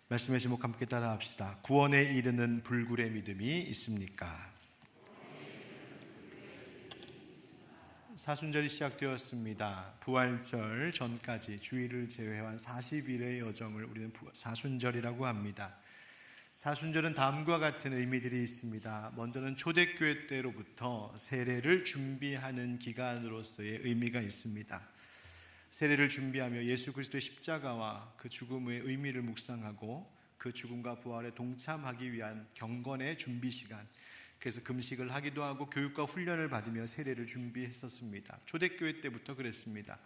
말씀의 제목 함께 따라합시다. 구원에 이르는 불굴의 믿음이 있습니까? 사순절이 시작되었습니다. 부활절 전까지 주일을 제외한 40일의 여정을 우리는 사순절이라고 합니다. 사순절은 다음과 같은 의미들이 있습니다. 먼저는 초대교회 때로부터 세례를 준비하는 기간으로서의 의미가 있습니다. 세례를 준비하며 예수 그리스도의 십자가와 그 죽음의 의미를 묵상하고 그 죽음과 부활에 동참하기 위한 경건의 준비 시간, 그래서 금식을 하기도 하고 교육과 훈련을 받으며 세례를 준비했었습니다. 초대교회 때부터 그랬습니다.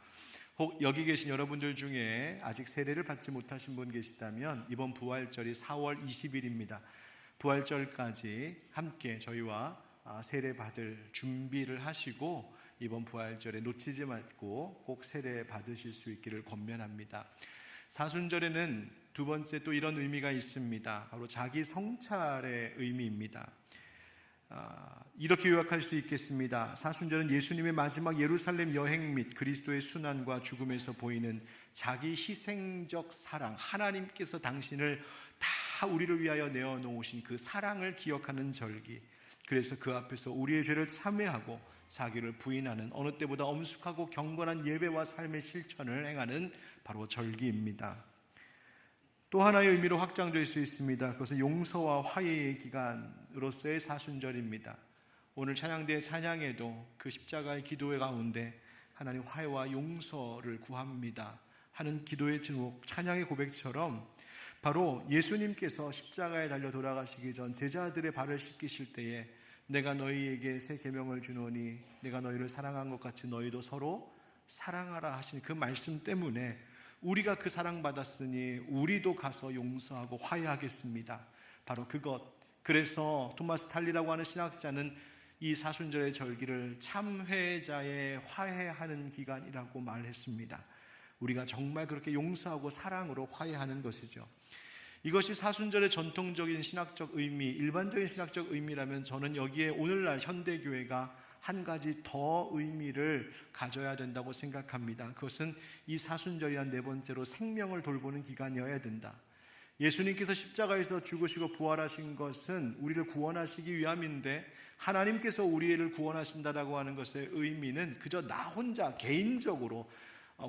혹 여기 계신 여러분들 중에 아직 세례를 받지 못하신 분 계시다면 이번 부활절이 4월 20일입니다. 부활절까지 함께 저희와 세례 받을 준비를 하시고 이번 부활절에 놓치지 말고 꼭 세례 받으실 수 있기를 권면합니다. 사순절에는 두 번째 또 이런 의미가 있습니다. 바로 자기 성찰의 의미입니다. 이렇게 요약할 수 있겠습니다. 사순절은 예수님의 마지막 예루살렘 여행 및 그리스도의 순환과 죽음에서 보이는 자기 희생적 사랑, 하나님께서 당신을 다 우리를 위하여 내어놓으신 그 사랑을 기억하는 절기, 그래서 그 앞에서 우리의 죄를 참회하고 자기를 부인하는 어느 때보다 엄숙하고 경건한 예배와 삶의 실천을 행하는 바로 절기입니다. 또 하나의 의미로 확장될 수 있습니다. 그것은 용서와 화해의 기간으로서의 사순절입니다. 오늘 찬양대의 찬양에도 그 십자가의 기도의 가운데 하나님 화해와 용서를 구합니다 하는 기도의 제목, 찬양의 고백처럼 바로 예수님께서 십자가에 달려 돌아가시기 전 제자들의 발을 씻기실 때에 내가 너희에게 새 계명을 주노니 내가 너희를 사랑한 것 같이 너희도 서로 사랑하라 하신 그 말씀 때문에 우리가 그 사랑받았으니 우리도 가서 용서하고 화해하겠습니다. 바로 그것. 그래서 토마스 탈리라고 하는 신학자는 이 사순절의 절기를 참회자의 화해하는 기간이라고 말했습니다. 우리가 정말 그렇게 용서하고 사랑으로 화해하는 것이죠. 이것이 사순절의 전통적인 신학적 의미, 일반적인 신학적 의미라면 저는 여기에 오늘날 현대교회가 한 가지 더 의미를 가져야 된다고 생각합니다. 그것은 이 사순절이란 네 번째로 생명을 돌보는 기간이어야 된다. 예수님께서 십자가에서 죽으시고 부활하신 것은 우리를 구원하시기 위함인데 하나님께서 우리를 구원하신다라고 하는 것의 의미는 그저 나 혼자 개인적으로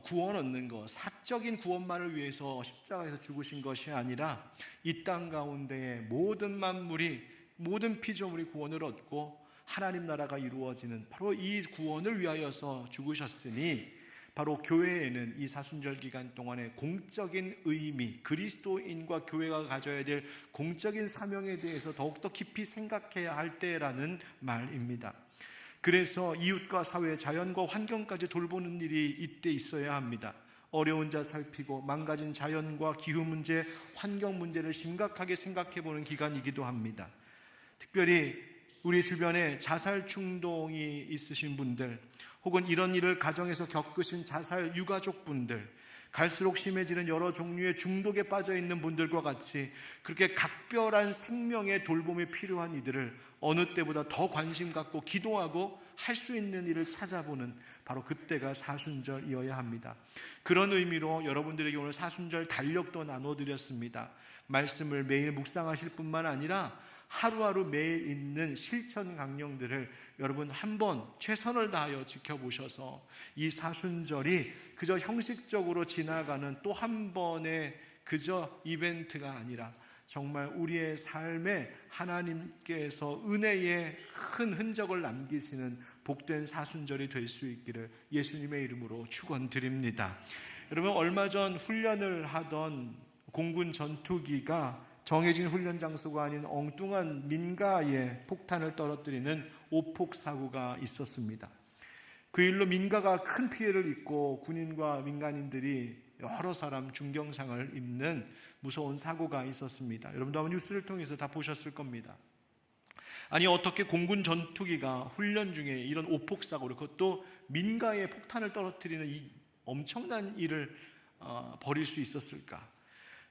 구원 얻는 것, 사적인 구원만을 위해서 십자가에서 죽으신 것이 아니라 이 땅 가운데에 모든 만물이, 모든 피조물이 구원을 얻고 하나님 나라가 이루어지는 바로 이 구원을 위하여서 죽으셨으니 바로 교회에는 이 사순절 기간 동안에 공적인 의미, 그리스도인과 교회가 가져야 될 공적인 사명에 대해서 더욱더 깊이 생각해야 할 때라는 말입니다. 그래서 이웃과 사회, 자연과 환경까지 돌보는 일이 이때 있어야 합니다. 어려운 자 살피고 망가진 자연과 기후 문제, 환경 문제를 심각하게 생각해보는 기간이기도 합니다. 특별히 우리 주변에 자살 충동이 있으신 분들, 혹은 이런 일을 가정에서 겪으신 자살 유가족분들, 갈수록 심해지는 여러 종류의 중독에 빠져 있는 분들과 같이 그렇게 각별한 생명의 돌봄이 필요한 이들을 어느 때보다 더 관심 갖고 기도하고 할 수 있는 일을 찾아보는 바로 그때가 사순절이어야 합니다. 그런 의미로 여러분들에게 오늘 사순절 달력도 나눠드렸습니다. 말씀을 매일 묵상하실 뿐만 아니라 하루하루 매일 있는 실천 강령들을 여러분 한번 최선을 다하여 지켜보셔서 이 사순절이 그저 형식적으로 지나가는 또 한 번의 그저 이벤트가 아니라 정말 우리의 삶에 하나님께서 은혜의 큰 흔적을 남기시는 복된 사순절이 될 수 있기를 예수님의 이름으로 축원드립니다. 여러분, 얼마 전 훈련을 하던 공군 전투기가 정해진 훈련 장소가 아닌 엉뚱한 민가에 폭탄을 떨어뜨리는 오폭 사고가 있었습니다. 그 일로 민가가 큰 피해를 입고 군인과 민간인들이 여러 사람 중경상을 입는 무서운 사고가 있었습니다. 여러분도 아마 뉴스를 통해서 다 보셨을 겁니다. 아니, 어떻게 공군 전투기가 훈련 중에 이런 오폭 사고를, 그것도 민가에 폭탄을 떨어뜨리는 이 엄청난 일을 벌일 수 있었을까?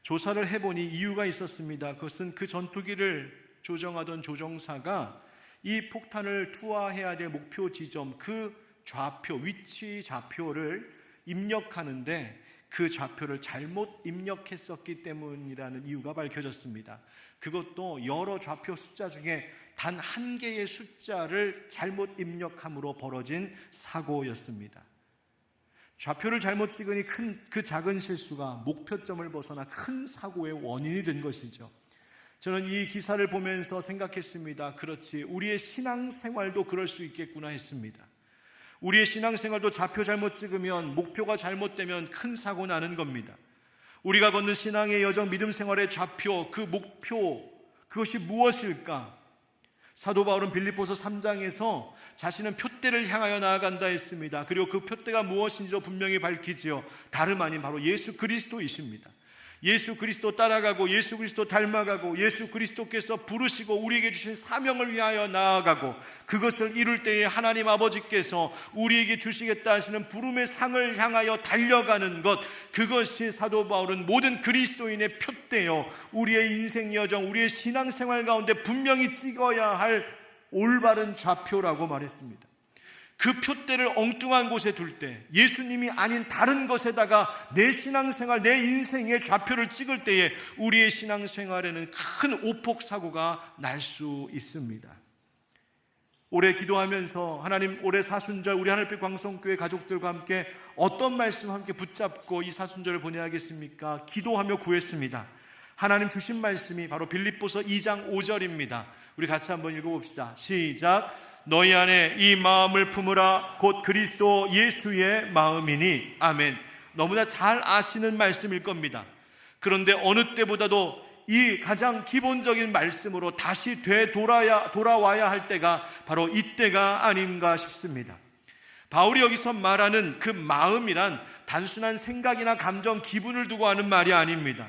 조사를 해보니 이유가 있었습니다. 그것은 그 전투기를 조정하던 조종사가 이 폭탄을 투하해야 될 목표 지점, 그 좌표, 위치 좌표를 입력하는데 그 좌표를 잘못 입력했었기 때문이라는 이유가 밝혀졌습니다. 그것도 여러 좌표 숫자 중에 단 한 개의 숫자를 잘못 입력함으로 벌어진 사고였습니다. 좌표를 잘못 찍으니 그 작은 실수가 목표점을 벗어나 큰 사고의 원인이 된 것이죠. 저는 이 기사를 보면서 생각했습니다. 그렇지, 우리의 신앙생활도 그럴 수 있겠구나 했습니다. 우리의 신앙생활도 좌표 잘못 찍으면, 목표가 잘못되면 큰 사고 나는 겁니다. 우리가 걷는 신앙의 여정, 믿음 생활의 좌표, 그 목표, 그것이 무엇일까? 사도 바울은 빌립보서 3장에서 자신은 표대를 향하여 나아간다 했습니다. 그리고 그 표대가 무엇인지도 분명히 밝히지요. 다름 아닌 바로 예수 그리스도이십니다. 예수 그리스도 따라가고, 예수 그리스도 닮아가고, 예수 그리스도께서 부르시고 우리에게 주신 사명을 위하여 나아가고, 그것을 이룰 때에 하나님 아버지께서 우리에게 주시겠다 하시는 부름의 상을 향하여 달려가는 것, 그것이 사도 바울은 모든 그리스도인의 표대요, 우리의 인생 여정, 우리의 신앙생활 가운데 분명히 찍어야 할 올바른 좌표라고 말했습니다. 그 표대를 엉뚱한 곳에 둘 때, 예수님이 아닌 다른 것에다가 내 신앙생활, 내 인생의 좌표를 찍을 때에 우리의 신앙생활에는 큰 오폭사고가 날 수 있습니다. 올해 기도하면서 하나님, 올해 사순절 우리 하늘빛 광성교회 가족들과 함께 어떤 말씀 함께 붙잡고 이 사순절을 보내야겠습니까? 기도하며 구했습니다. 하나님 주신 말씀이 바로 빌립보서 2장 5절입니다. 우리 같이 한번 읽어봅시다. 시작. 너희 안에 이 마음을 품으라. 곧 그리스도 예수의 마음이니. 아멘. 너무나 잘 아시는 말씀일 겁니다. 그런데 어느 때보다도 이 가장 기본적인 말씀으로 다시 돌아와야 할 때가 바로 이때가 아닌가 싶습니다. 바울이 여기서 말하는 그 마음이란 단순한 생각이나 감정, 기분을 두고 하는 말이 아닙니다.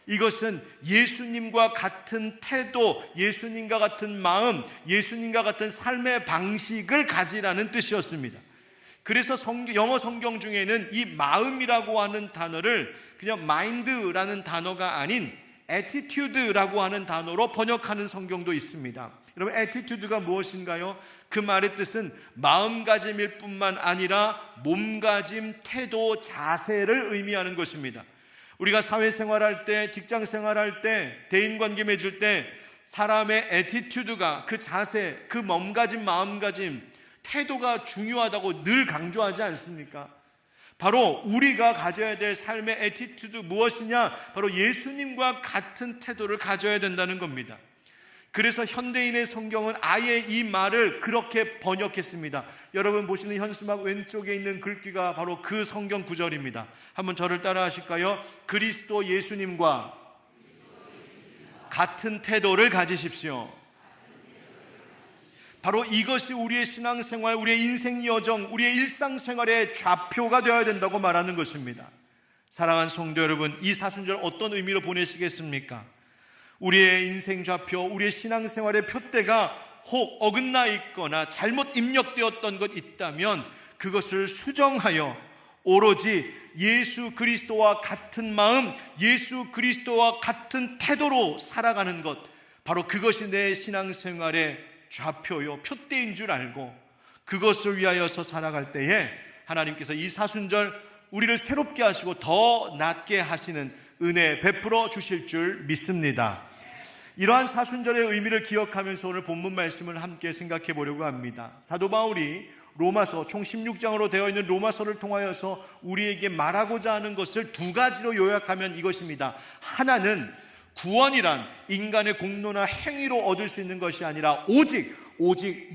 이것은 예수님과 같은 태도, 예수님과 같은 마음, 예수님과 같은 삶의 방식을 가지라는 뜻이었습니다. 그래서 영어 성경 중에는 이 마음이라고 하는 단어를 그냥 mind라는 단어가 아닌 attitude라고 하는 단어로 번역하는 성경도 있습니다. 여러분, attitude가 무엇인가요? 그 말의 뜻은 마음가짐일 뿐만 아니라 몸가짐, 태도, 자세를 의미하는 것입니다. 우리가 사회생활할 때, 직장생활할 때, 대인관계 맺을 때 사람의 애티튜드가, 그 자세, 그 몸가짐, 마음가짐, 태도가 중요하다고 늘 강조하지 않습니까? 바로 우리가 가져야 될 삶의 애티튜드 무엇이냐? 바로 예수님과 같은 태도를 가져야 된다는 겁니다. 그래서 현대인의 성경은 아예 이 말을 그렇게 번역했습니다. 여러분 보시는 현수막 왼쪽에 있는 글귀가 바로 그 성경 구절입니다. 한번 저를 따라 하실까요? 그리스도 예수님과 같은 태도를 가지십시오. 바로 이것이 우리의 신앙생활, 우리의 인생 여정, 우리의 일상생활의 좌표가 되어야 된다고 말하는 것입니다. 사랑하는 성도 여러분, 이 사순절 어떤 의미로 보내시겠습니까? 우리의 인생 좌표, 우리의 신앙생활의 표대가 혹 어긋나 있거나 잘못 입력되었던 것 있다면 그것을 수정하여 오로지 예수 그리스도와 같은 마음, 예수 그리스도와 같은 태도로 살아가는 것, 바로 그것이 내 신앙생활의 좌표요, 표대인 줄 알고 그것을 위하여서 살아갈 때에 하나님께서 이 사순절 우리를 새롭게 하시고 더 낫게 하시는 은혜 베풀어 주실 줄 믿습니다. 이러한 사순절의 의미를 기억하면서 오늘 본문 말씀을 함께 생각해 보려고 합니다. 사도 바울이 로마서 총 16장으로 되어 있는 로마서를 통하여서 우리에게 말하고자 하는 것을 두 가지로 요약하면 이것입니다. 하나는 구원이란 인간의 공로나 행위로 얻을 수 있는 것이 아니라 오직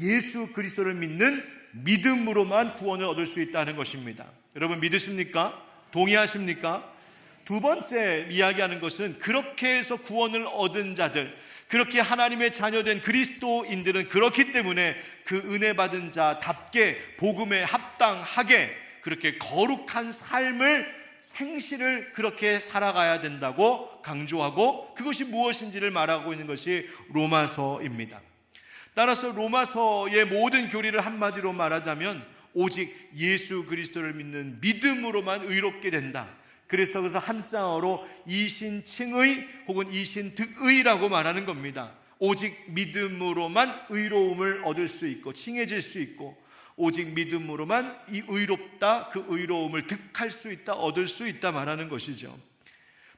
예수 그리스도를 믿는 믿음으로만 구원을 얻을 수 있다는 것입니다. 여러분 믿으십니까? 동의하십니까? 두 번째 이야기하는 것은 그렇게 해서 구원을 얻은 자들, 그렇게 하나님의 자녀된 그리스도인들은 그렇기 때문에 그 은혜 받은 자답게 복음에 합당하게 그렇게 거룩한 삶을, 생시를 그렇게 살아가야 된다고 강조하고 그것이 무엇인지를 말하고 있는 것이 로마서입니다. 따라서 로마서의 모든 교리를 한마디로 말하자면 오직 예수 그리스도를 믿는 믿음으로만 의롭게 된다. 그래서 그것을 한자어로 이신칭의 혹은 이신득의라고 말하는 겁니다. 오직 믿음으로만 의로움을 얻을 수 있고 칭해질 수 있고 오직 믿음으로만 이 의롭다, 그 의로움을 득할 수 있다, 얻을 수 있다 말하는 것이죠.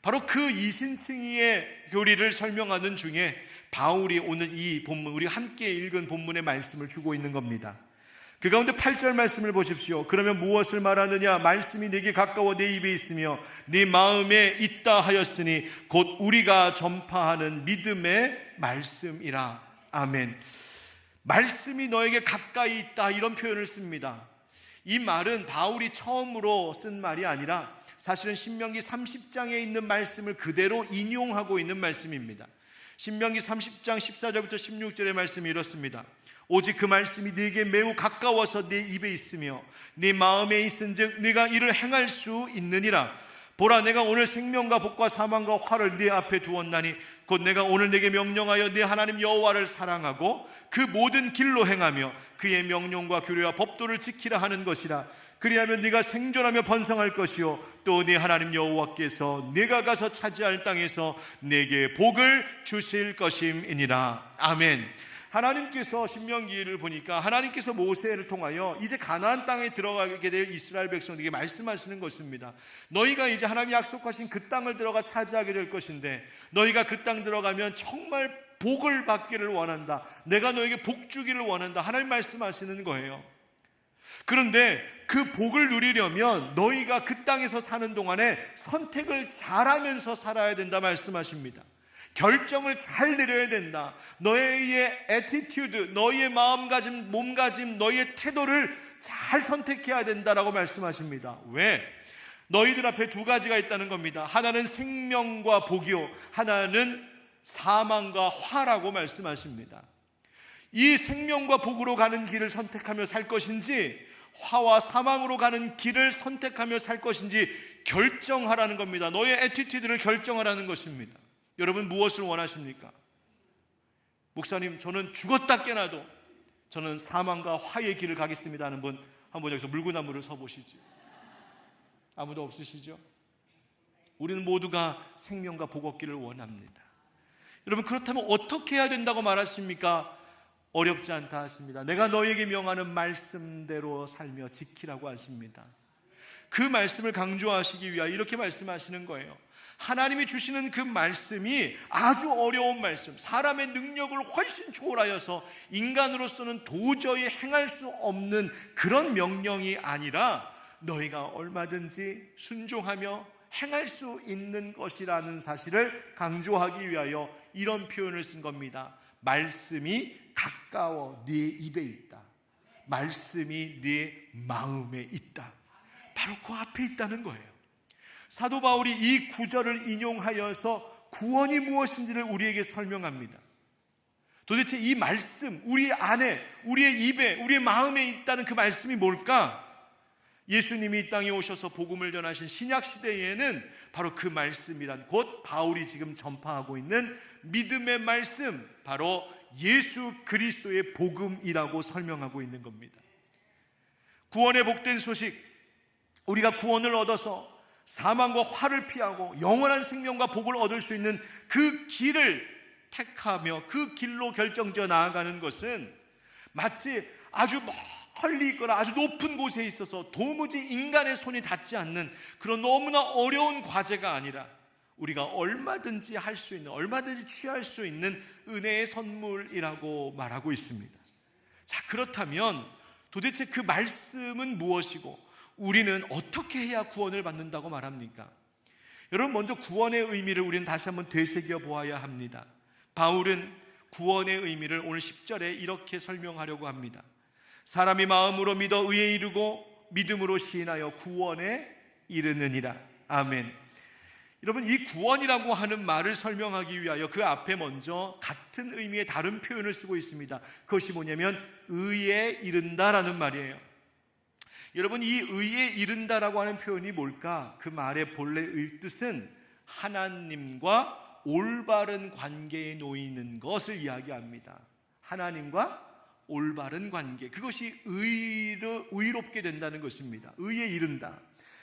바로 그 이신칭의의 교리를 설명하는 중에 바울이 오늘 이 본문, 우리 함께 읽은 본문의 말씀을 주고 있는 겁니다. 그 가운데 8절 말씀을 보십시오. 그러면 무엇을 말하느냐? 말씀이 내게 가까워 내 입에 있으며 네 마음에 있다 하였으니 곧 우리가 전파하는 믿음의 말씀이라. 아멘. 말씀이 너에게 가까이 있다, 이런 표현을 씁니다. 이 말은 바울이 처음으로 쓴 말이 아니라 사실은 신명기 30장에 있는 말씀을 그대로 인용하고 있는 말씀입니다. 신명기 30장 14절부터 16절의 말씀이 이렇습니다. 오직 그 말씀이 네게 매우 가까워서 네 입에 있으며 네 마음에 있은즉 네가 이를 행할 수 있느니라. 보라, 내가 오늘 생명과 복과 사망과 화를 네 앞에 두었나니 곧 내가 오늘 네게 명령하여 네 하나님 여호와를 사랑하고 그 모든 길로 행하며 그의 명령과 규례와 법도를 지키라 하는 것이라. 그리하면 네가 생존하며 번성할 것이요 또 네 하나님 여호와께서 네가 가서 차지할 땅에서 네게 복을 주실 것임이니라. 아멘. 하나님께서 신명기를 보니까 하나님께서 모세를 통하여 이제 가나안 땅에 들어가게 될 이스라엘 백성에게 말씀하시는 것입니다. 너희가 이제 하나님이 약속하신 그 땅을 들어가 차지하게 될 것인데 너희가 그 땅 들어가면 정말 복을 받기를 원한다. 내가 너에게 복 주기를 원한다. 하나님 말씀하시는 거예요. 그런데 그 복을 누리려면 너희가 그 땅에서 사는 동안에 선택을 잘하면서 살아야 된다 말씀하십니다. 결정을 잘 내려야 된다. 너희의 애티튜드, 너희의 마음가짐, 몸가짐, 너희의 태도를 잘 선택해야 된다라고 말씀하십니다. 왜? 너희들 앞에 두 가지가 있다는 겁니다. 하나는 생명과 복이요, 하나는 사망과 화라고 말씀하십니다. 이 생명과 복으로 가는 길을 선택하며 살 것인지 화와 사망으로 가는 길을 선택하며 살 것인지 결정하라는 겁니다. 너의 애티튜드를 결정하라는 것입니다. 여러분, 무엇을 원하십니까? 목사님, 저는 죽었다 깨나도 저는 사망과 화의 길을 가겠습니다 하는 분 한번 여기서 물구나무를 서보시죠. 아무도 없으시죠? 우리는 모두가 생명과 복 얻기를 원합니다. 여러분, 그렇다면 어떻게 해야 된다고 말하십니까? 어렵지 않다 하십니다. 내가 너에게 명하는 말씀대로 살며 지키라고 하십니다. 그 말씀을 강조하시기 위하여 이렇게 말씀하시는 거예요. 하나님이 주시는 그 말씀이 아주 어려운 말씀, 사람의 능력을 훨씬 초월하여서 인간으로서는 도저히 행할 수 없는 그런 명령이 아니라 너희가 얼마든지 순종하며 행할 수 있는 것이라는 사실을 강조하기 위하여 이런 표현을 쓴 겁니다. 말씀이 가까워 네 입에 있다. 말씀이 네 마음에 있다. 바로 그 앞에 있다는 거예요. 사도 바울이 이 구절을 인용하여서 구원이 무엇인지를 우리에게 설명합니다. 도대체 이 말씀, 우리 안에, 우리의 입에, 우리의 마음에 있다는 그 말씀이 뭘까? 예수님이 이 땅에 오셔서 복음을 전하신 신약시대에는 바로 그 말씀이란, 곧 바울이 지금 전파하고 있는 믿음의 말씀, 바로 예수 그리스도의 복음이라고 설명하고 있는 겁니다. 구원의 복된 소식, 우리가 구원을 얻어서 사망과 화를 피하고 영원한 생명과 복을 얻을 수 있는 그 길을 택하며 그 길로 결정지어 나아가는 것은 마치 아주 멀리 있거나 아주 높은 곳에 있어서 도무지 인간의 손이 닿지 않는 그런 너무나 어려운 과제가 아니라 우리가 얼마든지 할 수 있는, 얼마든지 취할 수 있는 은혜의 선물이라고 말하고 있습니다. 자, 그렇다면 도대체 그 말씀은 무엇이고 우리는 어떻게 해야 구원을 받는다고 말합니까? 여러분, 먼저 구원의 의미를 우리는 다시 한번 되새겨 보아야 합니다. 바울은 구원의 의미를 오늘 10절에 이렇게 설명하려고 합니다. 사람이 마음으로 믿어 의에 이르고 믿음으로 시인하여 구원에 이르느니라. 아멘. 여러분, 이 구원이라고 하는 말을 설명하기 위하여 그 앞에 먼저 같은 의미의 다른 표현을 쓰고 있습니다. 그것이 뭐냐면 의에 이른다라는 말이에요. 여러분, 이 의에 이른다라고 하는 표현이 뭘까? 그 말의 본래 뜻은 하나님과 올바른 관계에 놓이는 것을 이야기합니다. 하나님과 올바른 관계, 그것이 의롭게 된다는 것입니다. 의에 이른다.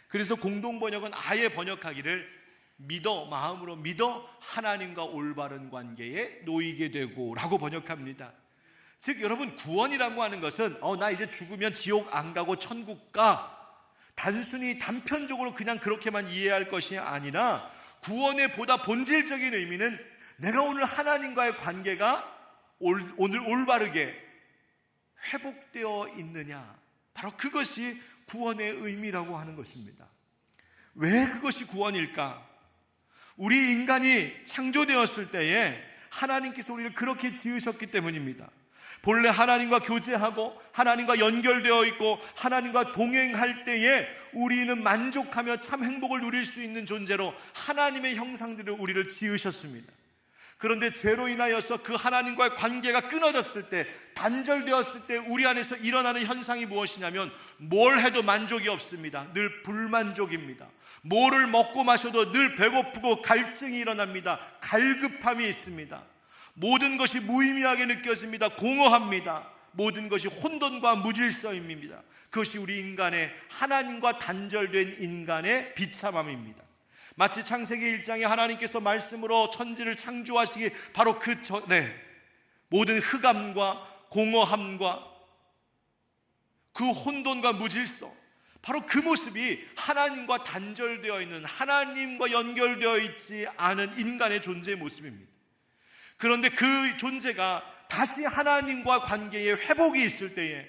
그래서 공동번역은 아예 번역하기를 믿어, 마음으로 믿어 하나님과 올바른 관계에 놓이게 되고 라고 번역합니다. 즉 여러분, 구원이라고 하는 것은 나 이제 죽으면 지옥 안 가고 천국 가, 단순히 단편적으로 그냥 그렇게만 이해할 것이 아니라 구원의 보다 본질적인 의미는 내가 오늘 하나님과의 관계가 오늘 올바르게 회복되어 있느냐, 바로 그것이 구원의 의미라고 하는 것입니다. 왜 그것이 구원일까? 우리 인간이 창조되었을 때에 하나님께서 우리를 그렇게 지으셨기 때문입니다. 본래 하나님과 교제하고 하나님과 연결되어 있고 하나님과 동행할 때에 우리는 만족하며 참 행복을 누릴 수 있는 존재로 하나님의 형상대로 우리를 지으셨습니다. 그런데 죄로 인하여서 그 하나님과의 관계가 끊어졌을 때, 단절되었을 때 우리 안에서 일어나는 현상이 무엇이냐면 뭘 해도 만족이 없습니다. 늘 불만족입니다. 뭐를 먹고 마셔도 늘 배고프고 갈증이 일어납니다. 갈급함이 있습니다. 모든 것이 무의미하게 느껴집니다. 공허합니다. 모든 것이 혼돈과 무질서입니다. 그것이 우리 인간의, 하나님과 단절된 인간의 비참함입니다. 마치 창세기 1장에 하나님께서 말씀으로 천지를 창조하시기 바로 그 전에 모든 흑암과 공허함과 그 혼돈과 무질서, 바로 그 모습이 하나님과 단절되어 있는, 하나님과 연결되어 있지 않은 인간의 존재의 모습입니다. 그런데 그 존재가 다시 하나님과 관계에 회복이 있을 때에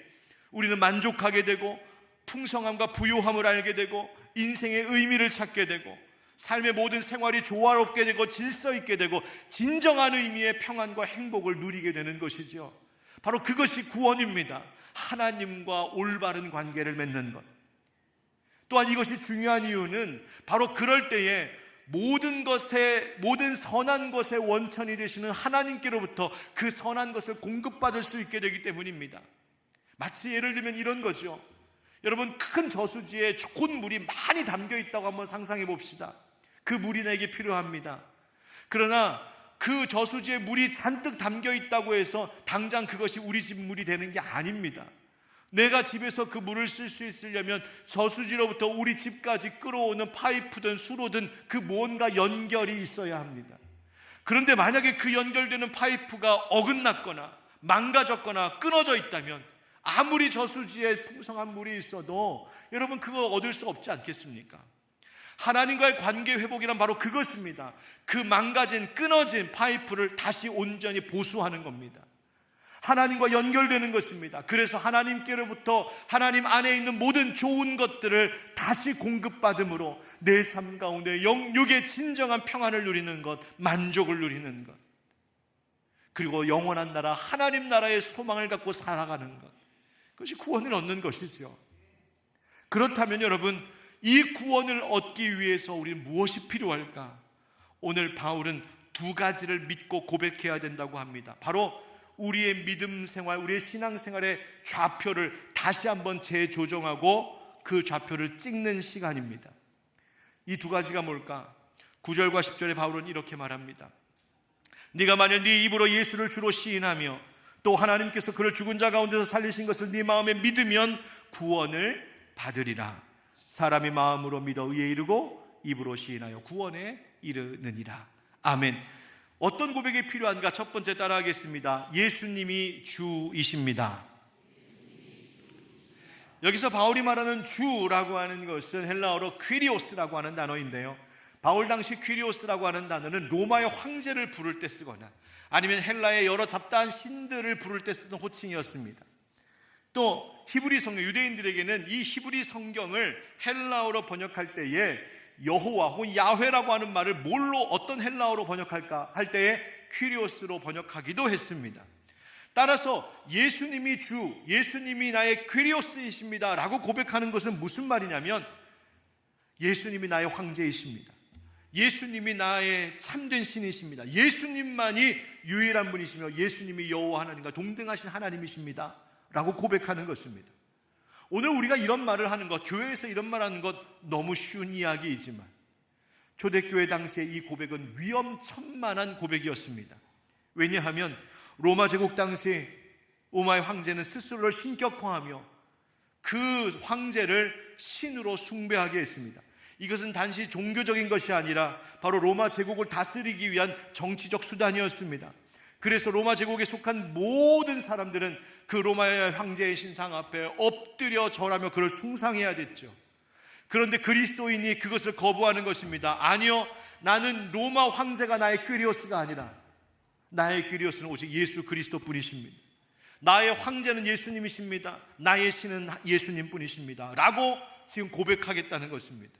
우리는 만족하게 되고 풍성함과 부요함을 알게 되고 인생의 의미를 찾게 되고 삶의 모든 생활이 조화롭게 되고 질서 있게 되고 진정한 의미의 평안과 행복을 누리게 되는 것이죠. 바로 그것이 구원입니다. 하나님과 올바른 관계를 맺는 것. 또한 이것이 중요한 이유는 바로 그럴 때에 모든 선한 것의 원천이 되시는 하나님께로부터 그 선한 것을 공급받을 수 있게 되기 때문입니다. 마치 예를 들면 이런 거죠. 여러분, 큰 저수지에 좋은 물이 많이 담겨 있다고 한번 상상해 봅시다. 그 물이 내게 필요합니다. 그러나 그 저수지에 물이 잔뜩 담겨 있다고 해서 당장 그것이 우리 집 물이 되는 게 아닙니다. 내가 집에서 그 물을 쓸 수 있으려면 저수지로부터 우리 집까지 끌어오는 파이프든 수로든 그 뭔가 연결이 있어야 합니다. 그런데 만약에 그 연결되는 파이프가 어긋났거나 망가졌거나 끊어져 있다면 아무리 저수지에 풍성한 물이 있어도 여러분 그거 얻을 수 없지 않겠습니까? 하나님과의 관계 회복이란 바로 그것입니다. 그 망가진, 끊어진 파이프를 다시 온전히 보수하는 겁니다. 하나님과 연결되는 것입니다. 그래서 하나님께로부터 하나님 안에 있는 모든 좋은 것들을 다시 공급받음으로 내 삶 가운데 영육의 진정한 평안을 누리는 것, 만족을 누리는 것, 그리고 영원한 나라, 하나님 나라의 소망을 갖고 살아가는 것, 그것이 구원을 얻는 것이죠. 그렇다면 여러분, 이 구원을 얻기 위해서 우리는 무엇이 필요할까? 오늘 바울은 두 가지를 믿고 고백해야 된다고 합니다. 바로 우리의 믿음 생활, 우리의 신앙 생활의 좌표를 다시 한번 재조정하고 그 좌표를 찍는 시간입니다. 이 두 가지가 뭘까? 9절과 10절에 바울은 이렇게 말합니다. 네가 만일 네 입으로 예수를 주로 시인하며 또 하나님께서 그를 죽은 자 가운데서 살리신 것을 네 마음에 믿으면 구원을 받으리라. 사람이 마음으로 믿어 의에 이르고 입으로 시인하여 구원에 이르느니라. 아멘. 어떤 고백이 필요한가? 첫 번째 따라하겠습니다. 예수님이 주이십니다. 여기서 바울이 말하는 주라고 하는 것은 헬라어로 퀴리오스라고 하는 단어인데요, 바울 당시 퀴리오스라고 하는 단어는 로마의 황제를 부를 때 쓰거나 아니면 헬라의 여러 잡다한 신들을 부를 때 쓰던 호칭이었습니다. 또 히브리 성경, 유대인들에게는 이 히브리 성경을 헬라어로 번역할 때에 여호와 혹은 야훼라고 하는 말을 뭘로, 어떤 헬라어로 번역할까 할 때에 퀴리오스로 번역하기도 했습니다. 따라서 예수님이 주, 예수님이 나의 퀴리오스이십니다 라고 고백하는 것은 무슨 말이냐면 예수님이 나의 황제이십니다. 예수님이 나의 참된 신이십니다. 예수님만이 유일한 분이시며 예수님이 여호와 하나님과 동등하신 하나님이십니다 라고 고백하는 것입니다. 오늘 우리가 이런 말을 하는 것, 교회에서 이런 말 하는 것 너무 쉬운 이야기이지만 초대교회 당시에 이 고백은 위험천만한 고백이었습니다. 왜냐하면 로마 제국 당시 로마의 황제는 스스로를 신격화하며 그 황제를 신으로 숭배하게 했습니다. 이것은 단지 종교적인 것이 아니라 바로 로마 제국을 다스리기 위한 정치적 수단이었습니다. 그래서 로마 제국에 속한 모든 사람들은 그 로마의 황제의 신상 앞에 엎드려 절하며 그를 숭상해야 됐죠. 그런데 그리스도인이 그것을 거부하는 것입니다. 아니요, 나는 로마 황제가 나의 퀴리오스가 아니라 나의 퀴리오스는 오직 예수 그리스도뿐이십니다. 나의 황제는 예수님이십니다. 나의 신은 예수님뿐이십니다 라고 지금 고백하겠다는 것입니다.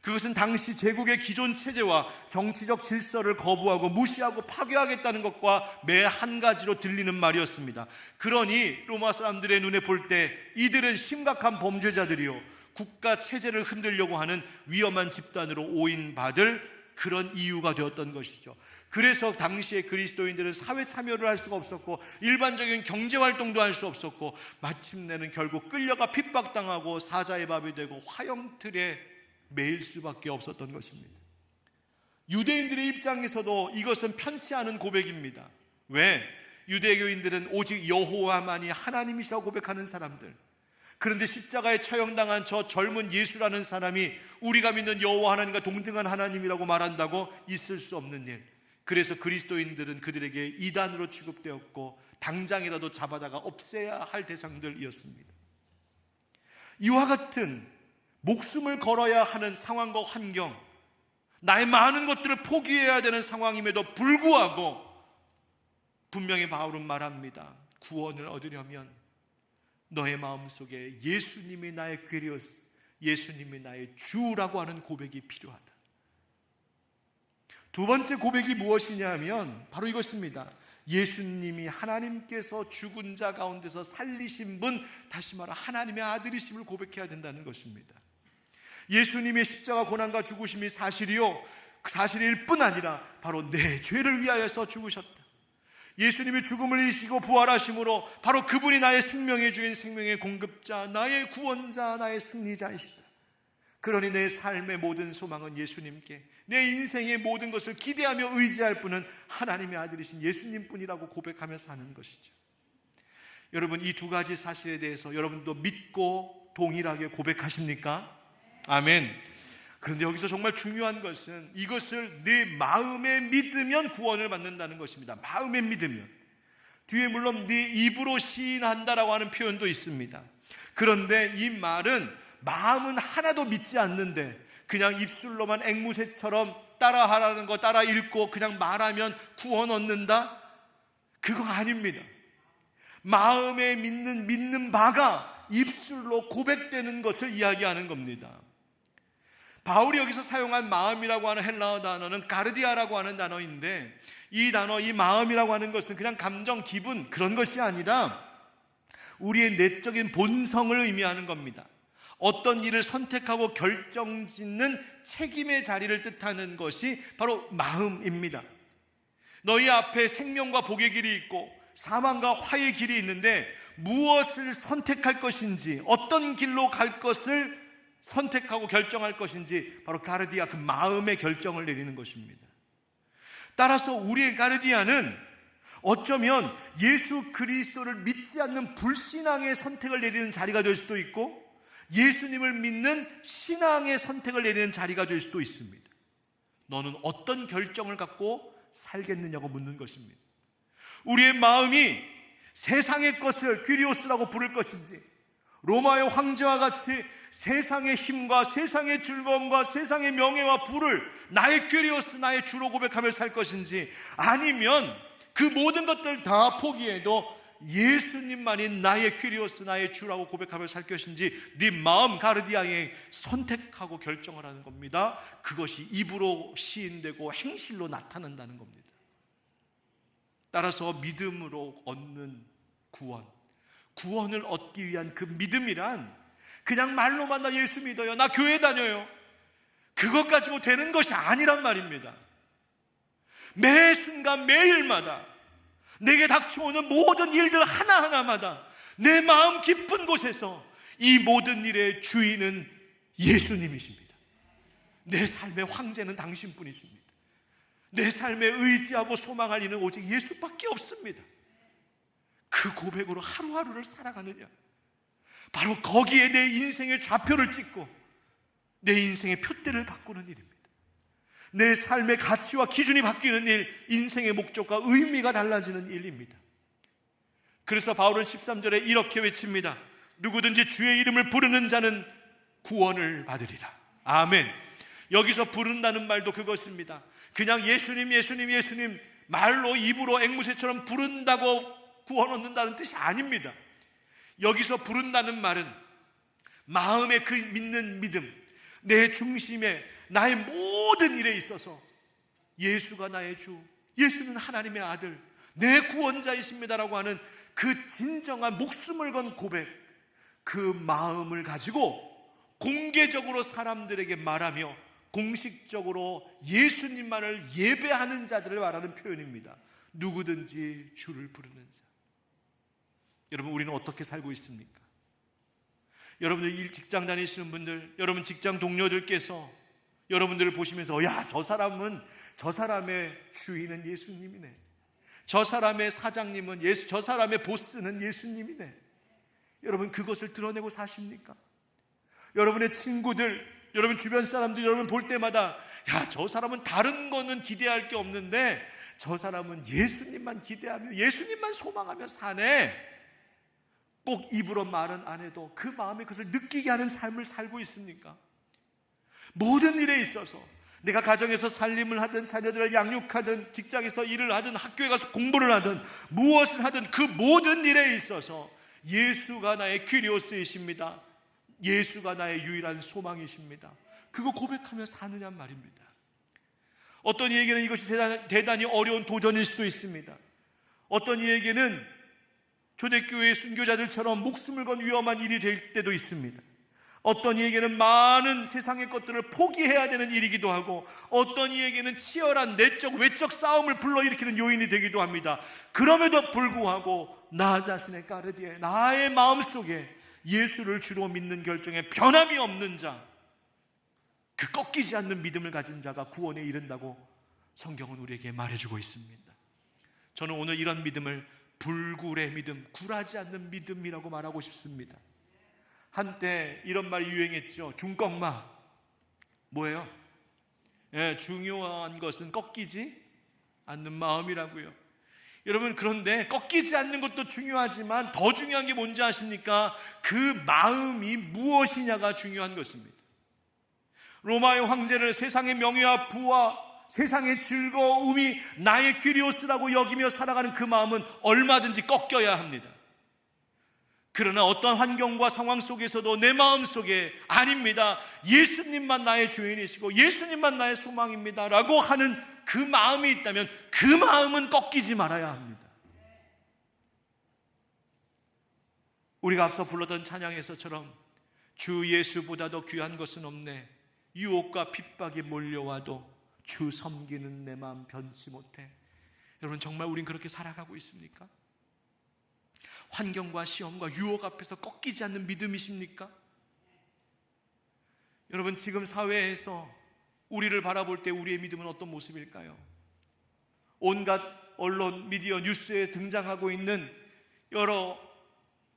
그것은 당시 제국의 기존 체제와 정치적 질서를 거부하고 무시하고 파괴하겠다는 것과 매 한 가지로 들리는 말이었습니다. 그러니 로마 사람들의 눈에 볼 때 이들은 심각한 범죄자들이요, 국가 체제를 흔들려고 하는 위험한 집단으로 오인받을 그런 이유가 되었던 것이죠. 그래서 당시에 그리스도인들은 사회 참여를 할 수가 없었고 일반적인 경제활동도 할 수 없었고 마침내는 결국 끌려가 핍박당하고 사자의 밥이 되고 화형틀에 매일 수밖에 없었던 것입니다. 유대인들의 입장에서도 이것은 편치 않은 고백입니다. 왜? 유대교인들은 오직 여호와만이 하나님이시라고 고백하는 사람들. 그런데 십자가에 처형당한 저 젊은 예수라는 사람이 우리가 믿는 여호와 하나님과 동등한 하나님이라고 말한다고 있을 수 없는 일. 그래서 그리스도인들은 그들에게 이단으로 취급되었고 당장이라도 잡아다가 없애야 할 대상들이었습니다. 이와 같은 목숨을 걸어야 하는 상황과 환경, 나의 많은 것들을 포기해야 되는 상황임에도 불구하고 분명히 바울은 말합니다. 구원을 얻으려면 너의 마음속에 예수님이 나의 퀴리오스, 예수님이 나의 주라고 하는 고백이 필요하다. 두 번째 고백이 무엇이냐 하면 바로 이것입니다. 예수님이 하나님께서 죽은 자 가운데서 살리신 분, 다시 말해 하나님의 아들이심을 고백해야 된다는 것입니다. 예수님의 십자가 고난과 죽으심이 사실일 뿐 아니라 바로 내 죄를 위하여서 죽으셨다. 예수님이 죽음을 이기시고 부활하심으로 바로 그분이 나의 생명의 주인, 생명의 공급자, 나의 구원자, 나의 승리자이시다. 그러니 내 삶의 모든 소망은 예수님께, 내 인생의 모든 것을 기대하며 의지할 분은 하나님의 아들이신 예수님뿐이라고 고백하며 사는 것이죠. 여러분, 이 두 가지 사실에 대해서 여러분도 믿고 동일하게 고백하십니까? 아멘. 그런데 여기서 정말 중요한 것은 이것을 내 마음에 믿으면 구원을 받는다는 것입니다. 마음에 믿으면. 뒤에 물론 네 입으로 시인한다라고 하는 표현도 있습니다. 그런데 이 말은 마음은 하나도 믿지 않는데 그냥 입술로만 앵무새처럼 따라하라는 거 따라 읽고 그냥 말하면 구원 얻는다? 그거 아닙니다. 마음에 믿는 바가 입술로 고백되는 것을 이야기하는 겁니다. 바울이 여기서 사용한 마음이라고 하는 헬라어 단어는 가르디아라고 하는 단어인데, 이 단어, 이 마음이라고 하는 것은 그냥 감정, 기분 그런 것이 아니라 우리의 내적인 본성을 의미하는 겁니다. 어떤 일을 선택하고 결정짓는 책임의 자리를 뜻하는 것이 바로 마음입니다. 너희 앞에 생명과 복의 길이 있고 사망과 화의 길이 있는데 무엇을 선택할 것인지, 어떤 길로 갈 것을 선택하고 결정할 것인지 바로 가르디아, 그 마음의 결정을 내리는 것입니다. 따라서 우리의 가르디아는 어쩌면 예수 그리스도를 믿지 않는 불신앙의 선택을 내리는 자리가 될 수도 있고 예수님을 믿는 신앙의 선택을 내리는 자리가 될 수도 있습니다. 너는 어떤 결정을 갖고 살겠느냐고 묻는 것입니다. 우리의 마음이 세상의 것을 퀴리오스라고 부를 것인지, 로마의 황제와 같이 세상의 힘과 세상의 즐거움과 세상의 명예와 부를 나의 퀴리오스, 나의 주로 고백하며 살 것인지, 아니면 그 모든 것들 다 포기해도 예수님만이 나의 퀴리오스, 나의 주라고 고백하며 살 것인지 네 마음 가르디아에 선택하고 결정을 하는 겁니다. 그것이 입으로 시인되고 행실로 나타난다는 겁니다. 따라서 믿음으로 얻는 구원을 얻기 위한 그 믿음이란 그냥 말로만 나 예수 믿어요, 나 교회 다녀요, 그것 가지고 되는 것이 아니란 말입니다. 매 순간 매일마다 내게 닥쳐오는 모든 일들 하나하나마다 내 마음 깊은 곳에서 이 모든 일의 주인은 예수님이십니다. 내 삶의 황제는 당신뿐이십니다. 내 삶에 의지하고 소망할 이는 오직 예수밖에 없습니다. 그 고백으로 하루하루를 살아가느냐, 바로 거기에 내 인생의 좌표를 찍고 내 인생의 표대를 바꾸는 일입니다. 내 삶의 가치와 기준이 바뀌는 일, 인생의 목적과 의미가 달라지는 일입니다. 그래서 바울은 13절에 이렇게 외칩니다. 누구든지 주의 이름을 부르는 자는 구원을 받으리라. 아멘. 여기서 부른다는 말도 그것입니다. 그냥 예수님 예수님 예수님 말로 입으로 앵무새처럼 부른다고 구원 얻는다는 뜻이 아닙니다. 여기서 부른다는 말은 마음의 그 믿는 믿음, 내 중심에 나의 모든 일에 있어서 예수가 나의 주, 예수는 하나님의 아들, 내 구원자이십니다라고 하는 그 진정한 목숨을 건 고백, 그 마음을 가지고 공개적으로 사람들에게 말하며 공식적으로 예수님만을 예배하는 자들을 말하는 표현입니다. 누구든지 주를 부르는 자. 여러분, 우리는 어떻게 살고 있습니까? 여러분들 직장 다니시는 분들, 여러분 직장 동료들께서 여러분들을 보시면서 야, 저 사람의 주인은 예수님이네, 저 사람의 사장님은 저 사람의 보스는 예수님이네. 여러분, 그것을 드러내고 사십니까? 여러분의 친구들, 여러분 주변 사람들 여러분 볼 때마다 야, 저 사람은 다른 거는 기대할 게 없는데 저 사람은 예수님만 기대하며 예수님만 소망하며 사네, 꼭 입으로 말은 안 해도 그 마음에 그것을 느끼게 하는 삶을 살고 있습니까? 모든 일에 있어서 내가 가정에서 살림을 하든 자녀들을 양육하든 직장에서 일을 하든 학교에 가서 공부를 하든 무엇을 하든 그 모든 일에 있어서 예수가 나의 kyrios이십니다, 예수가 나의 유일한 소망이십니다, 그거 고백하며 사느냐 말입니다. 어떤 이에게는 이것이 대단히 어려운 도전일 수도 있습니다. 어떤 이에게는 초대교회의 순교자들처럼 목숨을 건 위험한 일이 될 때도 있습니다. 어떤 이에게는 많은 세상의 것들을 포기해야 되는 일이기도 하고, 어떤 이에게는 치열한 내적 외적 싸움을 불러일으키는 요인이 되기도 합니다. 그럼에도 불구하고 나 자신의 까르디에, 나의 마음속에 예수를 주로 믿는 결정에 변함이 없는 자, 그 꺾이지 않는 믿음을 가진 자가 구원에 이른다고 성경은 우리에게 말해주고 있습니다. 저는 오늘 이런 믿음을 불굴의 믿음, 굴하지 않는 믿음이라고 말하고 싶습니다. 한때 이런 말이 유행했죠. 중꺾마. 뭐예요? 중요한 것은 꺾이지 않는 마음이라고요. 여러분, 그런데 꺾이지 않는 것도 중요하지만 더 중요한 게 뭔지 아십니까? 그 마음이 무엇이냐가 중요한 것입니다. 로마의 황제를 세상의 명예와 부와 세상의 즐거움이 나의 kyrios라고 여기며 살아가는 그 마음은 얼마든지 꺾여야 합니다. 그러나 어떤 환경과 상황 속에서도 내 마음 속에 아닙니다, 예수님만 나의 주인이시고 예수님만 나의 소망입니다 라고 하는 그 마음이 있다면 그 마음은 꺾이지 말아야 합니다. 우리가 앞서 불렀던 찬양에서처럼 주 예수보다도 귀한 것은 없네, 유혹과 핍박이 몰려와도 주 섬기는 내 마음 변치 못해. 여러분, 정말 우린 그렇게 살아가고 있습니까? 환경과 시험과 유혹 앞에서 꺾이지 않는 믿음이십니까? 여러분, 지금 사회에서 우리를 바라볼 때 우리의 믿음은 어떤 모습일까요? 온갖 언론, 미디어, 뉴스에 등장하고 있는 여러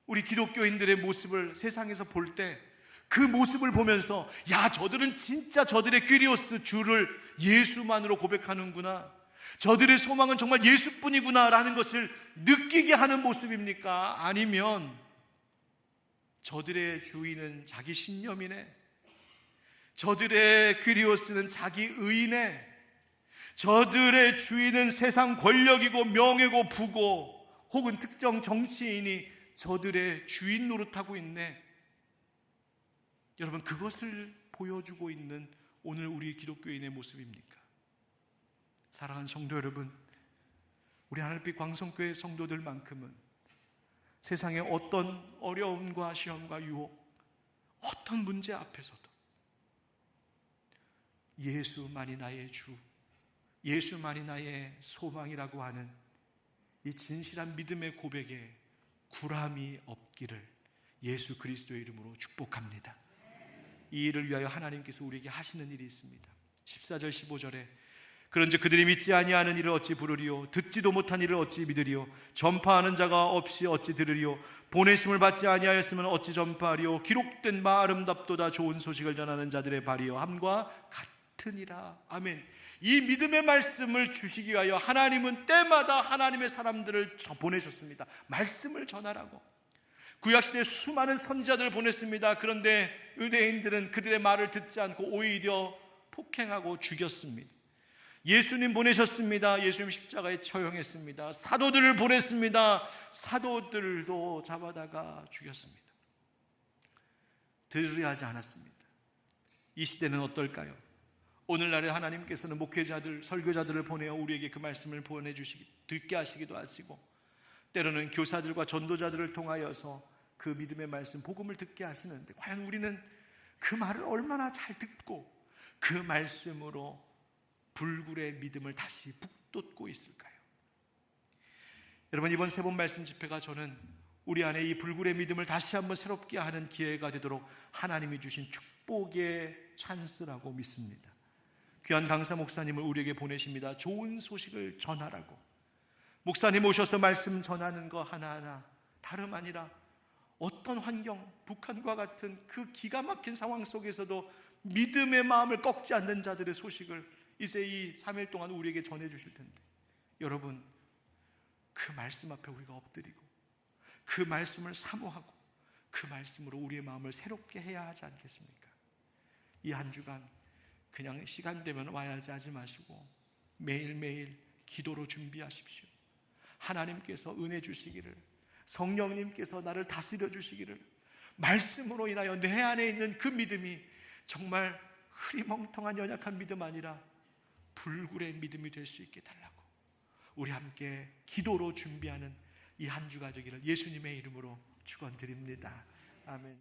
우리 기독교인들의 모습을 세상에서 볼 때 그 모습을 보면서 야, 저들은 진짜 저들의 kyrios, 주를 예수만으로 고백하는구나, 저들의 소망은 정말 예수뿐이구나 라는 것을 느끼게 하는 모습입니까? 아니면 저들의 주인은 자기 신념이네, 저들의 kyrios는 자기 의네, 저들의 주인은 세상 권력이고 명예고 부고 혹은 특정 정치인이 저들의 주인 노릇하고 있네. 여러분, 그것을 보여주고 있는 오늘 우리 기독교인의 모습입니까? 사랑하는 성도 여러분, 우리 하늘빛 광성교회 성도들만큼은 세상의 어떤 어려움과 시험과 유혹, 어떤 문제 앞에서도 예수만이 나의 주, 예수만이 나의 소망이라고 하는 이 진실한 믿음의 고백에 굴함이 없기를 예수 그리스도의 이름으로 축복합니다. 이 일을 위하여 하나님께서 우리에게 하시는 일이 있습니다. 14절 15절에 그런즉 그들이 믿지 아니하는 일을 어찌 부르리요, 듣지도 못한 일을 어찌 믿으리요, 전파하는 자가 없이 어찌 들으리요, 보내심을 받지 아니하였으면 어찌 전파하리요, 기록된 바 아름답도다 좋은 소식을 전하는 자들의 발이요 함과 같으니라. 아멘. 이 믿음의 말씀을 주시기 위하여 하나님은 때마다 하나님의 사람들을 보내셨습니다. 말씀을 전하라고. 구약시대에 수많은 선지자들을 보냈습니다. 그런데 유대인들은 그들의 말을 듣지 않고 오히려 폭행하고 죽였습니다. 예수님 보내셨습니다. 예수님 십자가에 처형했습니다. 사도들을 보냈습니다. 사도들도 잡아다가 죽였습니다. 들으려 하지 않았습니다. 이 시대는 어떨까요? 오늘날에 하나님께서는 목회자들, 설교자들을 보내어 우리에게 그 말씀을 보내주시기, 듣게 하시기도 하시고, 때로는 교사들과 전도자들을 통하여서 그 믿음의 말씀, 복음을 듣게 하시는데, 과연 우리는 그 말을 얼마나 잘 듣고 그 말씀으로 불굴의 믿음을 다시 북돋고 있을까요? 여러분, 이번 세 번 말씀 집회가 저는 우리 안에 이 불굴의 믿음을 다시 한번 새롭게 하는 기회가 되도록 하나님이 주신 축복의 찬스라고 믿습니다. 귀한 강사 목사님을 우리에게 보내십니다. 좋은 소식을 전하라고. 목사님 오셔서 말씀 전하는 거 하나하나 다름 아니라 어떤 환경, 북한과 같은 그 기가 막힌 상황 속에서도 믿음의 마음을 꺾지 않는 자들의 소식을 이제 이 3일 동안 우리에게 전해 주실 텐데, 여러분, 그 말씀 앞에 우리가 엎드리고 그 말씀을 사모하고 그 말씀으로 우리의 마음을 새롭게 해야 하지 않겠습니까? 이 한 주간 그냥 시간 되면 와야지 하지 마시고 매일매일 기도로 준비하십시오. 하나님께서 은혜 주시기를, 성령님께서 나를 다스려 주시기를, 말씀으로 인하여 내 안에 있는 그 믿음이 정말 흐리멍텅한 연약한 믿음 아니라 불굴의 믿음이 될 수 있게 달라고 우리 함께 기도로 준비하는 이 한 주가 되기를 예수님의 이름으로 축원드립니다. 아멘.